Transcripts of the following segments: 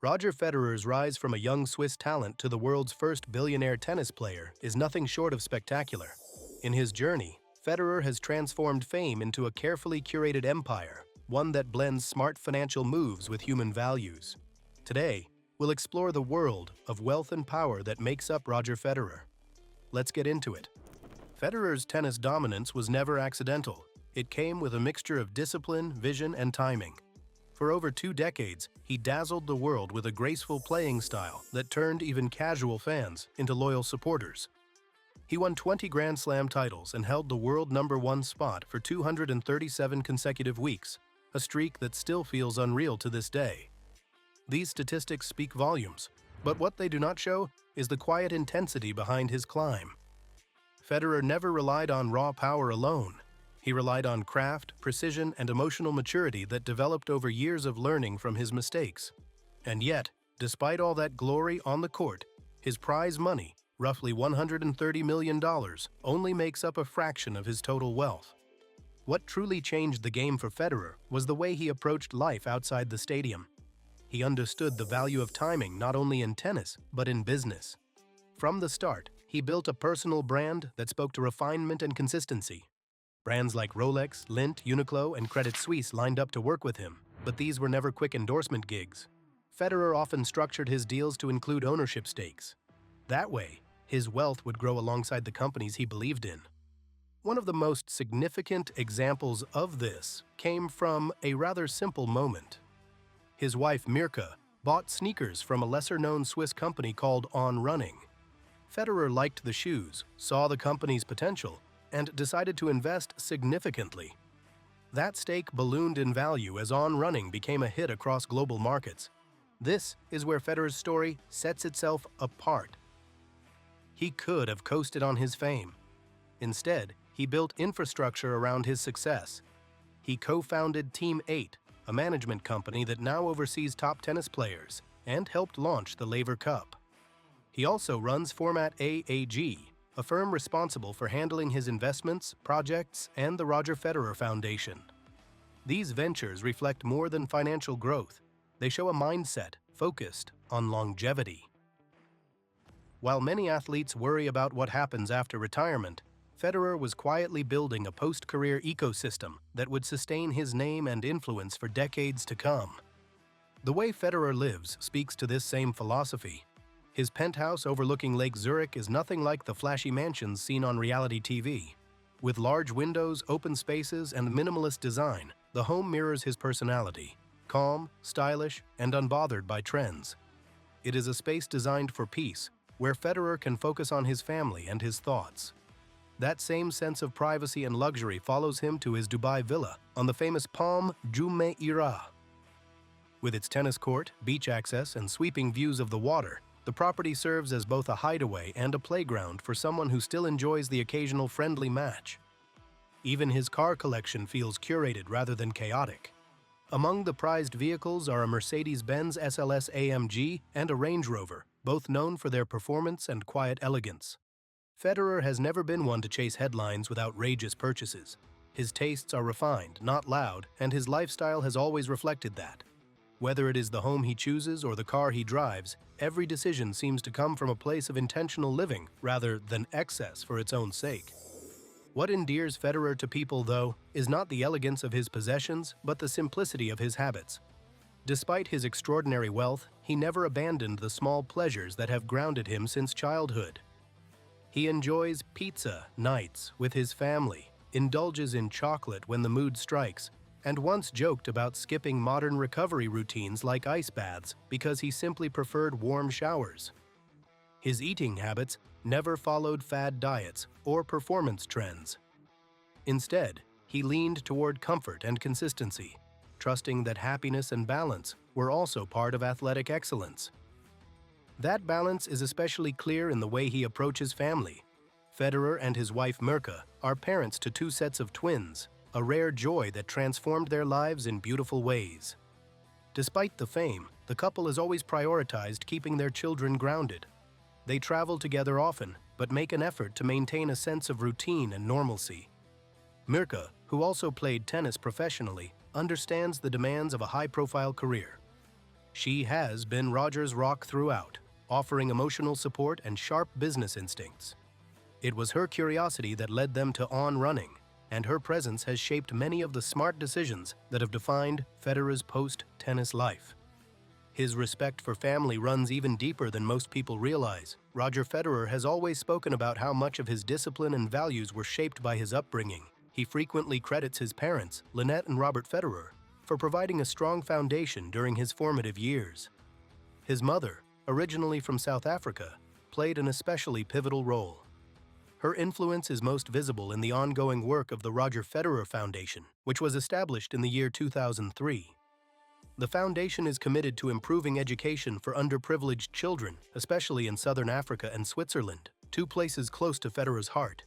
Roger Federer's rise from a young Swiss talent to the world's first billionaire tennis player is nothing short of spectacular. In his journey, Federer has transformed fame into a carefully curated empire, one that blends smart financial moves with human values. Today, we'll explore the world of wealth and power that makes up Roger Federer. Let's get into it. Federer's tennis dominance was never accidental. It came with a mixture of discipline, vision, and timing. For over 2 decades, he dazzled the world with a graceful playing style that turned even casual fans into loyal supporters. He won 20 Grand Slam titles and held the world #1 spot for 237 consecutive weeks, a streak that still feels unreal to this day. These statistics speak volumes, but what they do not show is the quiet intensity behind his climb. Federer never relied on raw power alone. He relied on craft, precision, and emotional maturity that developed over years of learning from his mistakes. And yet, despite all that glory on the court, his prize money, roughly $130 million, only makes up a fraction of his total wealth. What truly changed the game for Federer was the way he approached life outside the stadium. He understood the value of timing not only in tennis, but in business. From the start, he built a personal brand that spoke to refinement and consistency. Brands like Rolex, Lindt, Uniqlo, and Credit Suisse lined up to work with him, but these were never quick endorsement gigs. Federer often structured his deals to include ownership stakes. That way, his wealth would grow alongside the companies he believed in. One of the most significant examples of this came from a rather simple moment. His wife Mirka bought sneakers from a lesser-known Swiss company called On Running. Federer liked the shoes, saw the company's potential, and decided to invest significantly. That stake ballooned in value as On Running became a hit across global markets. This is where Federer's story sets itself apart. He could have coasted on his fame. Instead, he built infrastructure around his success. He co-founded Team 8, a management company that now oversees top tennis players, and helped launch the Laver Cup. He also runs Format AAG, a firm responsible for handling his investments, projects, and the Roger Federer Foundation. These ventures reflect more than financial growth. They show a mindset focused on longevity. While many athletes worry about what happens after retirement, Federer was quietly building a post-career ecosystem that would sustain his name and influence for decades to come. The way Federer lives speaks to this same philosophy. His penthouse overlooking Lake Zurich is nothing like the flashy mansions seen on reality TV. With large windows, open spaces, and minimalist design, the home mirrors his personality: calm, stylish, and unbothered by trends. It is a space designed for peace, where Federer can focus on his family and his thoughts. That same sense of privacy and luxury follows him to his Dubai villa on the famous Palm Jumeirah. With its tennis court, beach access, and sweeping views of the water, the property serves as both a hideaway and a playground for someone who still enjoys the occasional friendly match. Even his car collection feels curated rather than chaotic. Among the prized vehicles are a Mercedes-Benz SLS AMG and a Range Rover, both known for their performance and quiet elegance. Federer has never been one to chase headlines with outrageous purchases. His tastes are refined, not loud, and his lifestyle has always reflected that. Whether it is the home he chooses or the car he drives, every decision seems to come from a place of intentional living rather than excess for its own sake. What endears Federer to people, though, is not the elegance of his possessions, but the simplicity of his habits. Despite his extraordinary wealth, he never abandoned the small pleasures that have grounded him since childhood. He enjoys pizza nights with his family, indulges in chocolate when the mood strikes, and once joked about skipping modern recovery routines like ice baths because he simply preferred warm showers. His eating habits never followed fad diets or performance trends. Instead, he leaned toward comfort and consistency, trusting that happiness and balance were also part of athletic excellence. That balance is especially clear in the way he approaches family. Federer and his wife Mirka are parents to 2 sets of twins, a rare joy that transformed their lives in beautiful ways. Despite the fame, the couple has always prioritized keeping their children grounded. They travel together often, but make an effort to maintain a sense of routine and normalcy. Mirka, who also played tennis professionally, understands the demands of a high-profile career. She has been Roger's rock throughout, offering emotional support and sharp business instincts. It was her curiosity that led them to On Running, and her presence has shaped many of the smart decisions that have defined Federer's post-tennis life. His respect for family runs even deeper than most people realize. Roger Federer has always spoken about how much of his discipline and values were shaped by his upbringing. He frequently credits his parents, Lynette and Robert Federer, for providing a strong foundation during his formative years. His mother, originally from South Africa, played an especially pivotal role. Her influence is most visible in the ongoing work of the Roger Federer Foundation, which was established in the year 2003. The foundation is committed to improving education for underprivileged children, especially in Southern Africa and Switzerland, two places close to Federer's heart.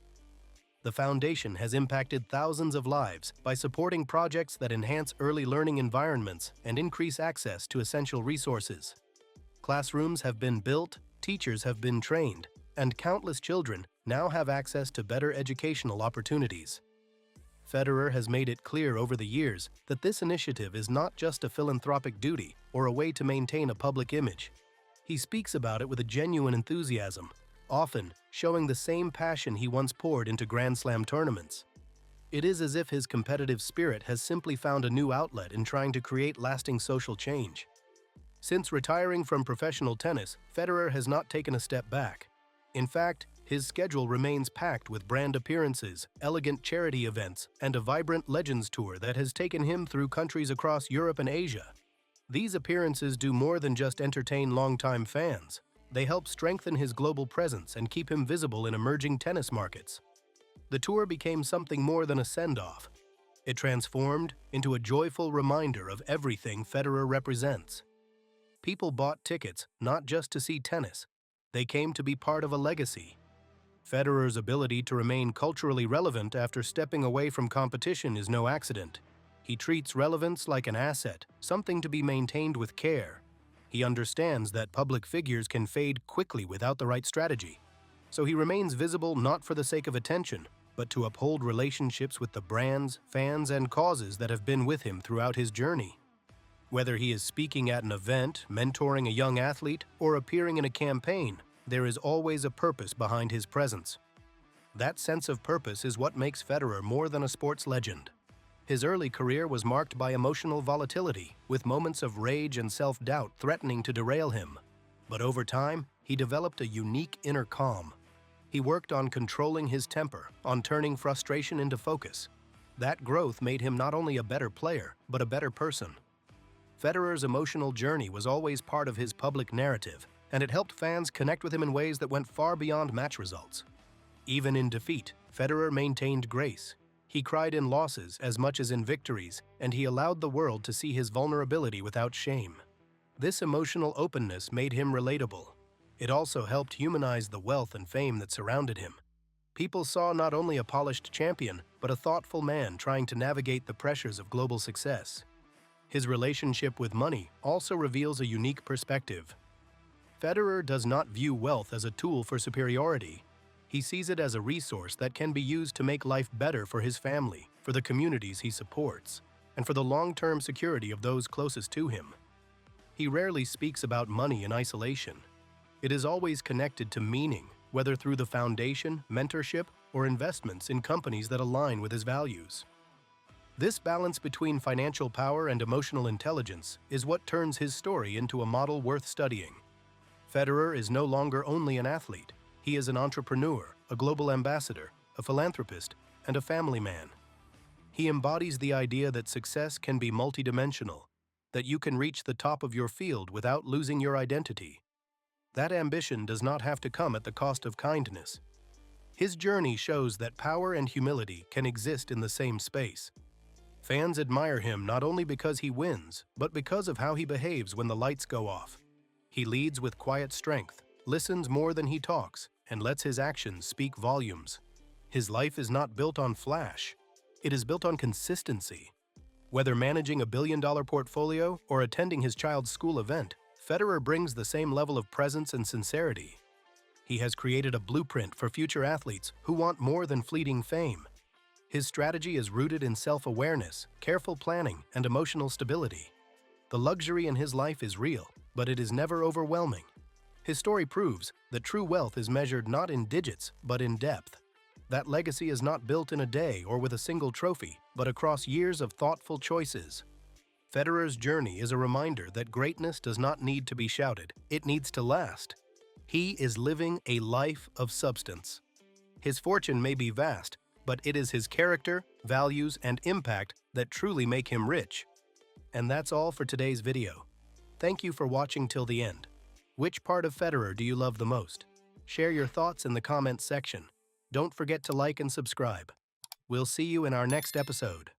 The foundation has impacted thousands of lives by supporting projects that enhance early learning environments and increase access to essential resources. Classrooms have been built, teachers have been trained, and countless children now have access to better educational opportunities. Federer has made it clear over the years that this initiative is not just a philanthropic duty or a way to maintain a public image. He speaks about it with a genuine enthusiasm, often showing the same passion he once poured into Grand Slam tournaments. It is as if his competitive spirit has simply found a new outlet in trying to create lasting social change. Since retiring from professional tennis, Federer has not taken a step back. In fact, his schedule remains packed with brand appearances, elegant charity events, and a vibrant Legends Tour that has taken him through countries across Europe and Asia. These appearances do more than just entertain longtime fans. They help strengthen his global presence and keep him visible in emerging tennis markets. The tour became something more than a send-off. It transformed into a joyful reminder of everything Federer represents. People bought tickets not just to see tennis. They came to be part of a legacy. Federer's ability to remain culturally relevant after stepping away from competition is no accident. He treats relevance like an asset, something to be maintained with care. He understands that public figures can fade quickly without the right strategy. So he remains visible not for the sake of attention, but to uphold relationships with the brands, fans, and causes that have been with him throughout his journey. Whether he is speaking at an event, mentoring a young athlete, or appearing in a campaign, there is always a purpose behind his presence. That sense of purpose is what makes Federer more than a sports legend. His early career was marked by emotional volatility, with moments of rage and self-doubt threatening to derail him. But over time, he developed a unique inner calm. He worked on controlling his temper, on turning frustration into focus. That growth made him not only a better player, but a better person. Federer's emotional journey was always part of his public narrative, and it helped fans connect with him in ways that went far beyond match results. Even in defeat, Federer maintained grace. He cried in losses as much as in victories, and he allowed the world to see his vulnerability without shame. This emotional openness made him relatable. It also helped humanize the wealth and fame that surrounded him. People saw not only a polished champion, but a thoughtful man trying to navigate the pressures of global success. His relationship with money also reveals a unique perspective. Federer does not view wealth as a tool for superiority. He sees it as a resource that can be used to make life better for his family, for the communities he supports, and for the long-term security of those closest to him. He rarely speaks about money in isolation. It is always connected to meaning, whether through the foundation, mentorship, or investments in companies that align with his values. This balance between financial power and emotional intelligence is what turns his story into a model worth studying. Federer is no longer only an athlete. He is an entrepreneur, a global ambassador, a philanthropist, and a family man. He embodies the idea that success can be multidimensional, that you can reach the top of your field without losing your identity. That ambition does not have to come at the cost of kindness. His journey shows that power and humility can exist in the same space. Fans admire him not only because he wins, but because of how he behaves when the lights go off. He leads with quiet strength, listens more than he talks, and lets his actions speak volumes. His life is not built on flash. It is built on consistency. Whether managing a billion-dollar portfolio or attending his child's school event, Federer brings the same level of presence and sincerity. He has created a blueprint for future athletes who want more than fleeting fame. His strategy is rooted in self-awareness, careful planning, and emotional stability. The luxury in his life is real, but it is never overwhelming. His story proves that true wealth is measured not in digits, but in depth. That legacy is not built in a day or with a single trophy, but across years of thoughtful choices. Federer's journey is a reminder that greatness does not need to be shouted, it needs to last. He is living a life of substance. His fortune may be vast, but it is his character, values, and impact that truly make him rich. And that's all for today's video. Thank you for watching till the end. Which part of Federer do you love the most? Share your thoughts in the comments section. Don't forget to like and subscribe. We'll see you in our next episode.